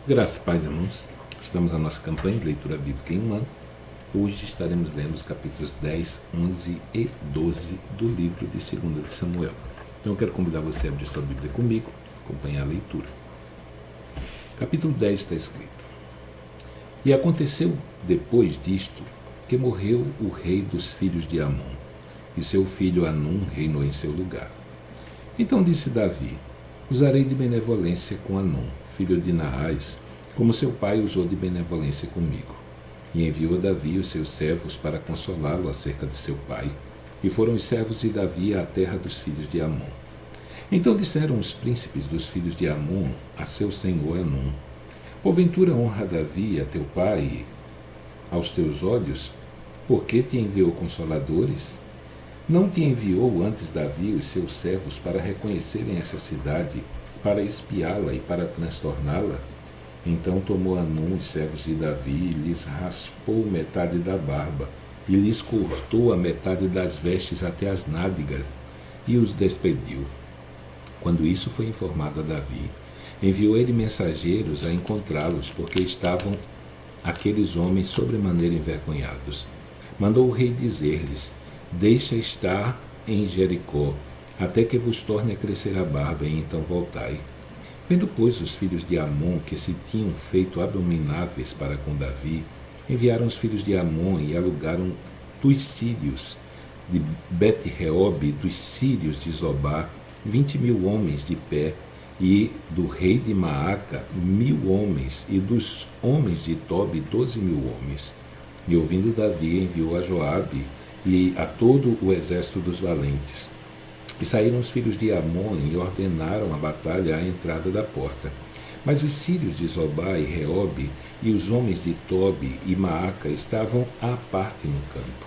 Graças e paz, irmãos. Estamos na nossa campanha de leitura bíblica em um ano. Hoje estaremos lendo os capítulos 10, 11 e 12 do livro de 2 de Samuel. Então eu quero convidar você a abrir sua Bíblia comigo, acompanhar a leitura. Capítulo 10 está escrito: E aconteceu depois disto que morreu o rei dos filhos de Amon, e seu filho Anum reinou em seu lugar. Então disse Davi: Usarei de benevolência com Anum, filho de Naás, como seu pai usou de benevolência comigo. E enviou Davi os seus servos para consolá-lo acerca de seu pai, e foram os servos de Davi à terra dos filhos de Amon. Então disseram os príncipes dos filhos de Amon a seu senhor Anum: Porventura honra Davi a teu pai aos teus olhos, porque te enviou consoladores? Não te enviou antes Davi os seus servos para reconhecerem essa cidade, para espiá-la e para transtorná-la? Então tomou Anum os servos de Davi e lhes raspou metade da barba, e lhes cortou a metade das vestes até as nádegas, e os despediu. Quando isso foi informado a Davi, enviou ele mensageiros a encontrá-los, porque estavam aqueles homens sobremaneira envergonhados. Mandou o rei dizer-lhes: Deixa estar em Jericó, até que vos torne a crescer a barba, e então voltai. Vendo, pois, os filhos de Amon que se tinham feito abomináveis para com Davi, enviaram os filhos de Amon e alugaram dos sírios de Bet-Reob e dos sírios de Zobá 20.000 homens de pé, e do rei de Maaca 1.000 homens, e dos homens de Tobi 12.000 homens. E ouvindo Davi, enviou a Joabe e a todo o exército dos valentes. E saíram os filhos de Amon e ordenaram a batalha à entrada da porta. Mas os sírios de Zobá e Reob e os homens de Tobi e Maaca estavam à parte no campo.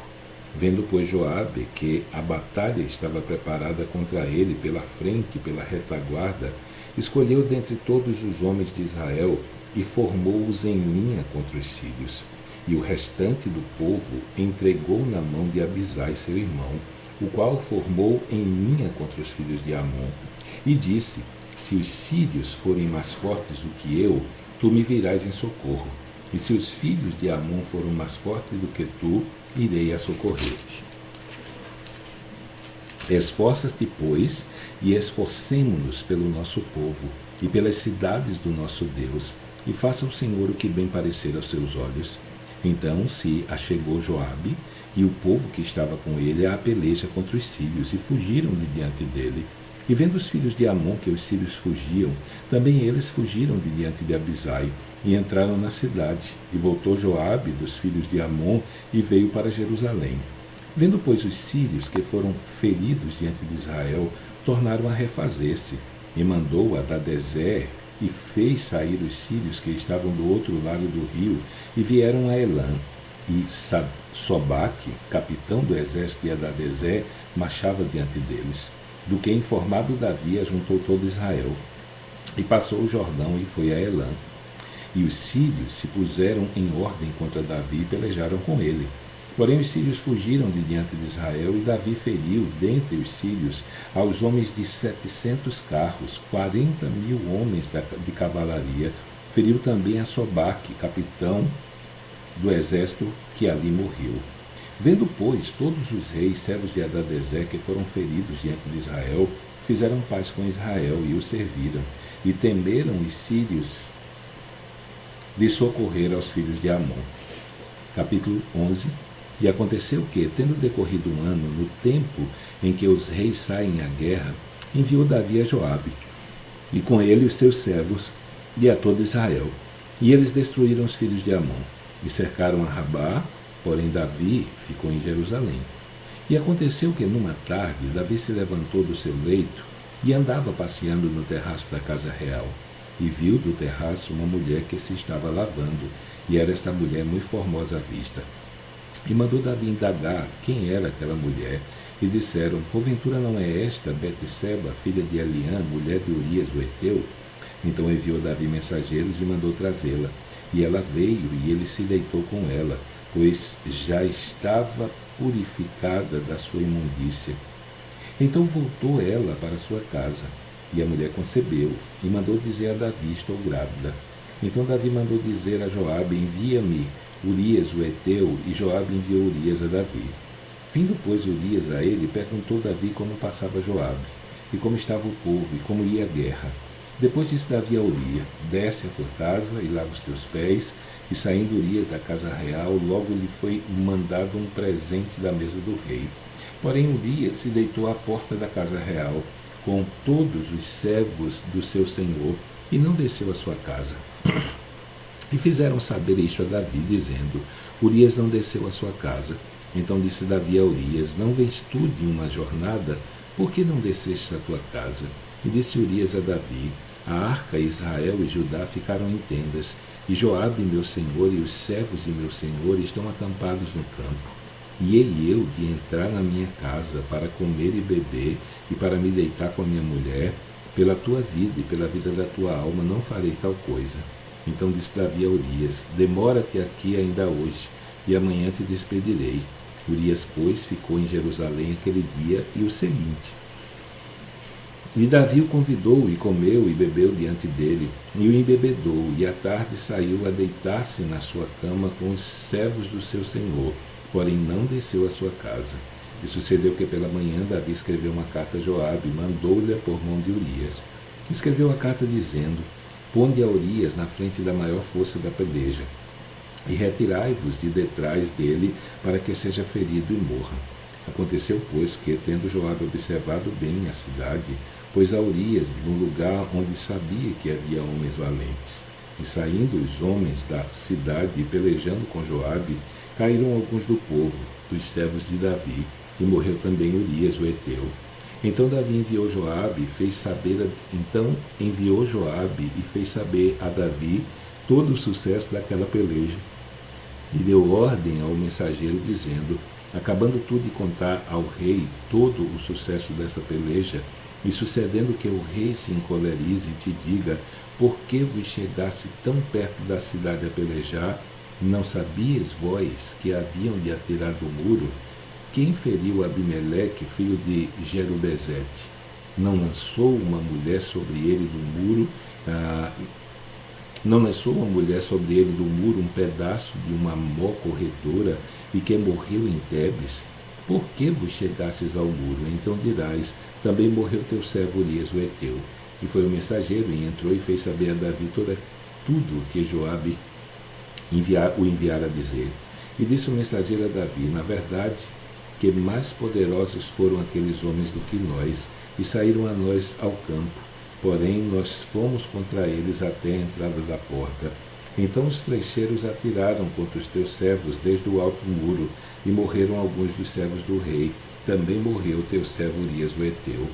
Vendo, pois, Joabe que a batalha estava preparada contra ele pela frente e pela retaguarda, escolheu dentre todos os homens de Israel e formou-os em linha contra os sírios. E o restante do povo entregou na mão de Abisai, seu irmão, o qual formou em linha contra os filhos de Amon, e disse: Se os sírios forem mais fortes do que eu, tu me virás em socorro, e se os filhos de Amon forem mais fortes do que tu, irei a socorrer-te. Esforça-te, pois, e esforcemo-nos pelo nosso povo, e pelas cidades do nosso Deus, e faça o Senhor o que bem parecer aos seus olhos. Então se achegou Joabe e o povo que estava com ele à peleja contra os sírios, e fugiram de diante dele. E vendo os filhos de Amon que os sírios fugiam, também eles fugiram de diante de Abisai, e entraram na cidade. E voltou Joabe dos filhos de Amon, e veio para Jerusalém. Vendo, pois, os sírios que foram feridos diante de Israel, tornaram a refazer-se, e mandou Hadadezer, e fez sair os sírios que estavam do outro lado do rio, e vieram a Elã. E Sobaque, capitão do exército de Hadadezer, marchava diante deles. Do que informado Davi, ajuntou todo Israel, e passou o Jordão e foi a Elã. E os sírios se puseram em ordem contra Davi e pelejaram com ele. Porém os sírios fugiram de diante de Israel, e Davi feriu dentre os sírios aos homens de 700 carros, 40.000 homens de cavalaria. Feriu também a Sobaque, capitão do exército, que ali morreu. Vendo, pois, todos os reis, servos de Hadadezer, que foram feridos diante de Israel, fizeram paz com Israel e o serviram, e temeram os sírios de socorrer aos filhos de Amon. Capítulo 11. E aconteceu que, tendo decorrido um ano, no tempo em que os reis saem à guerra, enviou Davi a Joabe, e com ele os seus servos, e a todo Israel. E eles destruíram os filhos de Amon, e cercaram a Rabá, porém Davi ficou em Jerusalém. E aconteceu que, numa tarde, Davi se levantou do seu leito, e andava passeando no terraço da casa real, e viu do terraço uma mulher que se estava lavando, e era esta mulher muito formosa à vista. E mandou Davi indagar quem era aquela mulher, e disseram: Porventura não é esta Betseba, filha de Eliã, mulher de Urias o Heteu? Então enviou Davi mensageiros e mandou trazê-la. E ela veio, e ele se deitou com ela, pois já estava purificada da sua imundícia. Então voltou ela para sua casa, e a mulher concebeu, e mandou dizer a Davi: Estou grávida. Então Davi mandou dizer a Joabe: envia-me Urias o Heteu, e Joabe enviou Urias a Davi. Vindo, pois, Urias a ele, perguntou Davi como passava Joabe, e como estava o povo, e como ia a guerra. Depois disse Davi a Urias: desce a tua casa e lava os teus pés. E saindo Urias da casa real, logo lhe foi mandado um presente da mesa do rei. Porém Urias se deitou à porta da casa real, com todos os servos do seu senhor, e não desceu à sua casa. E fizeram saber isto a Davi, dizendo: Urias não desceu à sua casa. Então disse Davi a Urias: não vens tu de uma jornada? Por que não desceste à tua casa? E disse Urias a Davi: a arca, Israel e Judá ficaram em tendas, e Joabe, meu senhor, e os servos de meu senhor estão acampados no campo. E hei eu de entrar na minha casa para comer e beber, e para me deitar com a minha mulher? Pela tua vida e pela vida da tua alma não farei tal coisa. Então disse Davi a Urias: demora-te aqui ainda hoje, e amanhã te despedirei. Urias, pois, ficou em Jerusalém aquele dia e o seguinte. E Davi o convidou, e comeu e bebeu diante dele, e o embebedou, e à tarde saiu a deitar-se na sua cama com os servos do seu senhor, porém não desceu à sua casa. E sucedeu que pela manhã Davi escreveu uma carta a Joabe, e mandou-lhe por mão de Urias. Escreveu a carta dizendo: ponde a Urias na frente da maior força da peleja, e retirai-vos de detrás dele, para que seja ferido e morra. Aconteceu, pois, que, tendo Joabe observado bem a cidade, pôs a Urias num lugar onde sabia que havia homens valentes. E saindo os homens da cidade e pelejando com Joabe, caíram alguns do povo, dos servos de Davi, e morreu também Urias o Heteu. Então Davi enviou Joabe e fez saber a Davi todo o sucesso daquela peleja, e deu ordem ao mensageiro, dizendo: acabando tu de contar ao rei todo o sucesso desta peleja, e sucedendo que o rei se encolerize e te diga: por que vos chegasse tão perto da cidade a pelejar? Não sabias vós que haviam de atirar do muro? Quem feriu Abimeleque, filho de Jerubezete? Não lançou uma mulher sobre ele do muro, um pedaço de uma mó corredora, e que morreu em Tebes? Por que vos chegastes ao muro? Então dirás: também morreu teu servo Urias o Heteu. E foi o mensageiro, e entrou e fez saber a Davi tudo o que Joabe o enviara a dizer. E disse o mensageiro a Davi: na verdade, que mais poderosos foram aqueles homens do que nós, e saíram a nós ao campo. Porém, nós fomos contra eles até a entrada da porta. Então os flecheiros atiraram contra os teus servos desde o alto muro, e morreram alguns dos servos do rei. Também morreu teu servo Urias o Heteu.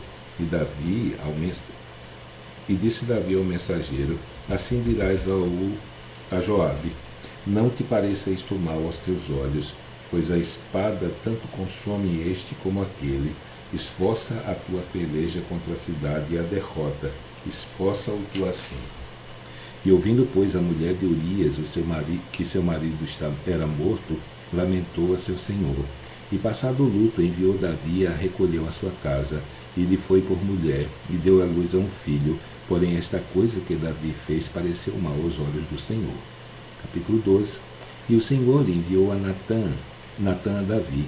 E disse Davi ao mensageiro: assim dirás a Joabe: não te pareça isto mal aos teus olhos, pois a espada tanto consome este como aquele. Esforça a tua peleja contra a cidade e a derrota. Esforça-o tu assim. E ouvindo, pois, a mulher de Urias, que seu marido era morto, lamentou a seu senhor. E passado o luto, enviou Davi e a recolheu à sua casa, e lhe foi por mulher, e deu à luz a um filho. Porém esta coisa que Davi fez pareceu mal aos olhos do Senhor. Capítulo 12. E o Senhor enviou a Natã a Davi.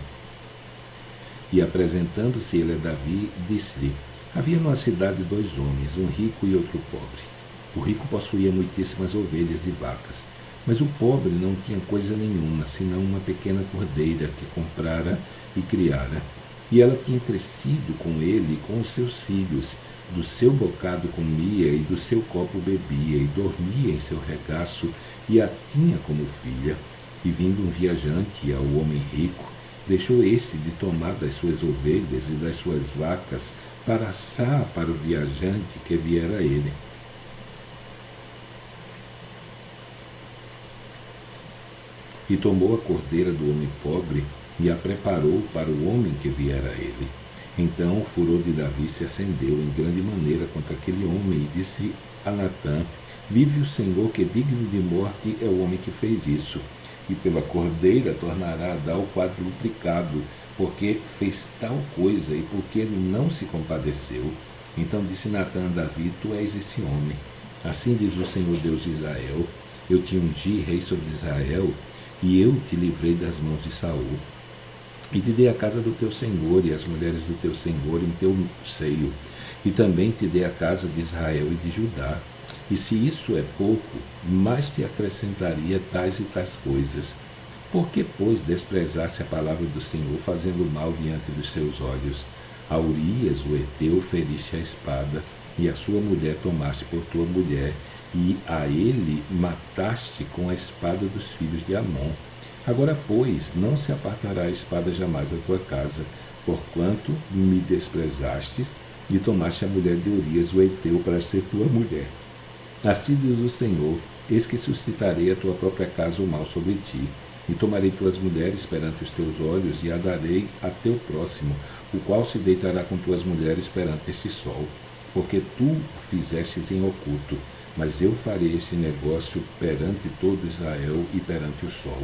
E apresentando-se ele a Davi, disse-lhe: havia numa cidade 2 homens, um rico e outro pobre. O rico possuía muitíssimas ovelhas e vacas, mas o pobre não tinha coisa nenhuma, senão uma pequena cordeira que comprara e criara. E ela tinha crescido com ele e com os seus filhos. Do seu bocado comia, e do seu copo bebia, e dormia em seu regaço, e a tinha como filha. E vindo um viajante ao homem rico, deixou este de tomar das suas ovelhas e das suas vacas, para assar para o viajante que viera a ele. E tomou a cordeira do homem pobre, e a preparou para o homem que viera a ele. Então o furor de Davi se acendeu em grande maneira contra aquele homem, e disse a Natã: vive o Senhor, que digno de morte é o homem que fez isso, e pela cordeira tornará a dar o quadruplicado, porque fez tal coisa e porque ele não se compadeceu. Então disse Natã a Davi: tu és esse homem. Assim diz o Senhor Deus de Israel: eu te ungi rei sobre Israel, e eu te livrei das mãos de Saul. E te dei a casa do teu senhor e as mulheres do teu senhor em teu seio. E também te dei a casa de Israel e de Judá. E se isso é pouco, mais te acrescentaria tais e tais coisas. Por que, pois, desprezaste a palavra do Senhor, fazendo mal diante dos seus olhos? A Urias, o heteu, feriste a espada, e a sua mulher tomaste por tua mulher, e a ele mataste com a espada dos filhos de Amon. Agora, pois, não se apartará a espada jamais da tua casa, porquanto me desprezastes e tomaste a mulher de Urias, o heteu, para ser tua mulher. Assim diz o Senhor: eis que suscitarei a tua própria casa o mal sobre ti, e tomarei tuas mulheres perante os teus olhos, e a darei a teu próximo, o qual se deitará com tuas mulheres perante este sol, porque tu o fizestes em oculto, mas eu farei este negócio perante todo Israel e perante o sol.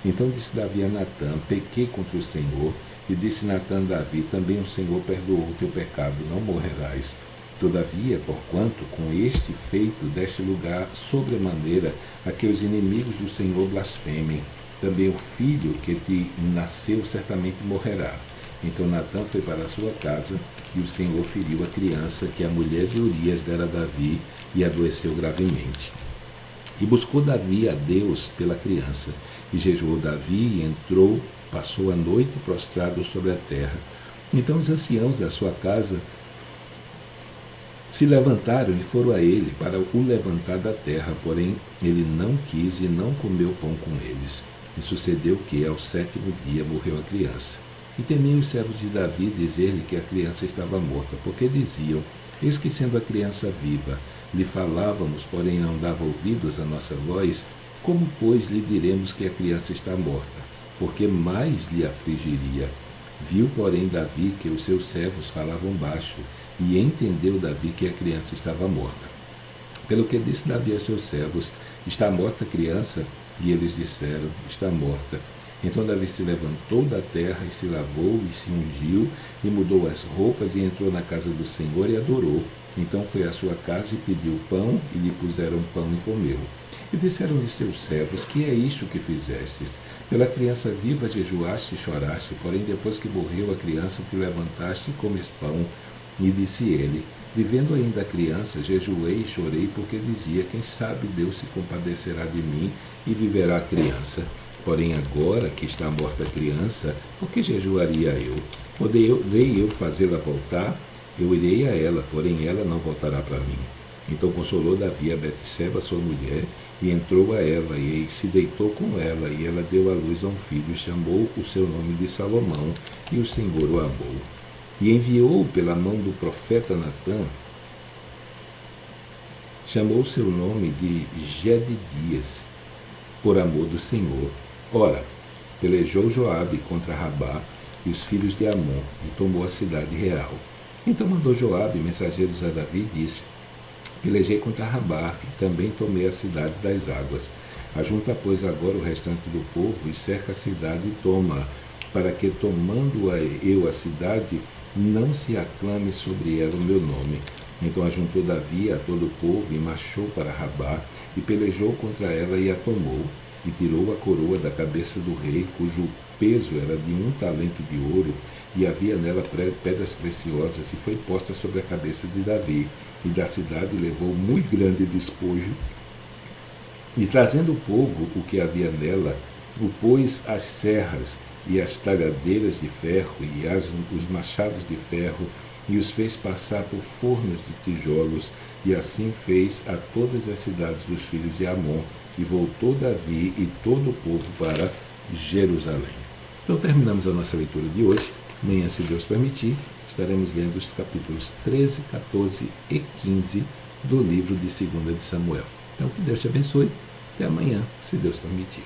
Então disse Davi a Natã: pequei contra o Senhor. E disse Natã a Davi: também o Senhor perdoou o teu pecado, não morrerás. Todavia, porquanto com este feito deste lugar sobremaneira a que os inimigos do Senhor blasfemem, também o filho que te nasceu certamente morrerá. Então Natã foi para a sua casa, e o Senhor feriu a criança que a mulher de Urias dera a Davi, e adoeceu gravemente. E buscou Davi a Deus pela criança, e jejuou Davi, e entrou, passou a noite prostrado sobre a terra. Então os anciãos da sua casa se levantaram e foram a ele para o levantar da terra, porém ele não quis e não comeu pão com eles. E sucedeu que, ao 7º dia, morreu a criança. E temiam os servos de Davi dizer-lhe que a criança estava morta, porque diziam: eis que, sendo a criança viva, lhe falávamos, porém não dava ouvidos à nossa voz, como, pois, lhe diremos que a criança está morta? Porque mais lhe afligiria. Viu, porém, Davi que os seus servos falavam baixo, e entendeu Davi que a criança estava morta. Pelo que disse Davi a seus servos: está morta a criança? E eles disseram: está morta. Então Davi se levantou da terra e se lavou e se ungiu e mudou as roupas e entrou na casa do Senhor e adorou. Então foi à sua casa e pediu pão, e lhe puseram pão e comeu. E disseram-lhe seus servos: que é isto que fizestes? Pela criança viva jejuaste e choraste, porém depois que morreu a criança te levantaste e comes pão. E disse ele: vivendo ainda a criança, jejuei e chorei, porque dizia: quem sabe Deus se compadecerá de mim e viverá a criança. Porém agora que está morta a criança, por que jejuaria eu? Poderei eu fazê-la voltar? Eu irei a ela, porém ela não voltará para mim. Então consolou Davi a Betseba, sua mulher, e entrou a ela, e se deitou com ela, e ela deu à luz a um filho, e chamou o seu nome de Salomão, e o Senhor o amou. E enviou pela mão do profeta Natã, chamou o seu nome de Jedidias, por amor do Senhor. Ora, pelejou Joabe contra Rabá e os filhos de Amon, e tomou a cidade real. Então mandou Joabe mensageiros a Davi e disse: pelejei contra Rabá, e também tomei a cidade das águas. Ajunta, pois, agora o restante do povo, e cerca a cidade e toma, para que, tomando eu a cidade, não se aclame sobre ela o meu nome. Então ajuntou Davi a todo o povo, e marchou para Rabá, e pelejou contra ela e a tomou, e tirou a coroa da cabeça do rei, cujo peso era de 1 talento de ouro, e havia nela pedras preciosas, e foi posta sobre a cabeça de Davi, e da cidade levou muito grande despojo, e trazendo o povo o que havia nela, o pôs as serras e as talhadeiras de ferro e os machados de ferro, e os fez passar por fornos de tijolos, e assim fez a todas as cidades dos filhos de Amon, e voltou Davi e todo o povo para Jerusalém. Então terminamos a nossa leitura de hoje. Amanhã, se Deus permitir, estaremos lendo os capítulos 13, 14 e 15 do livro de 2 de Samuel. Então que Deus te abençoe. Até amanhã, se Deus permitir.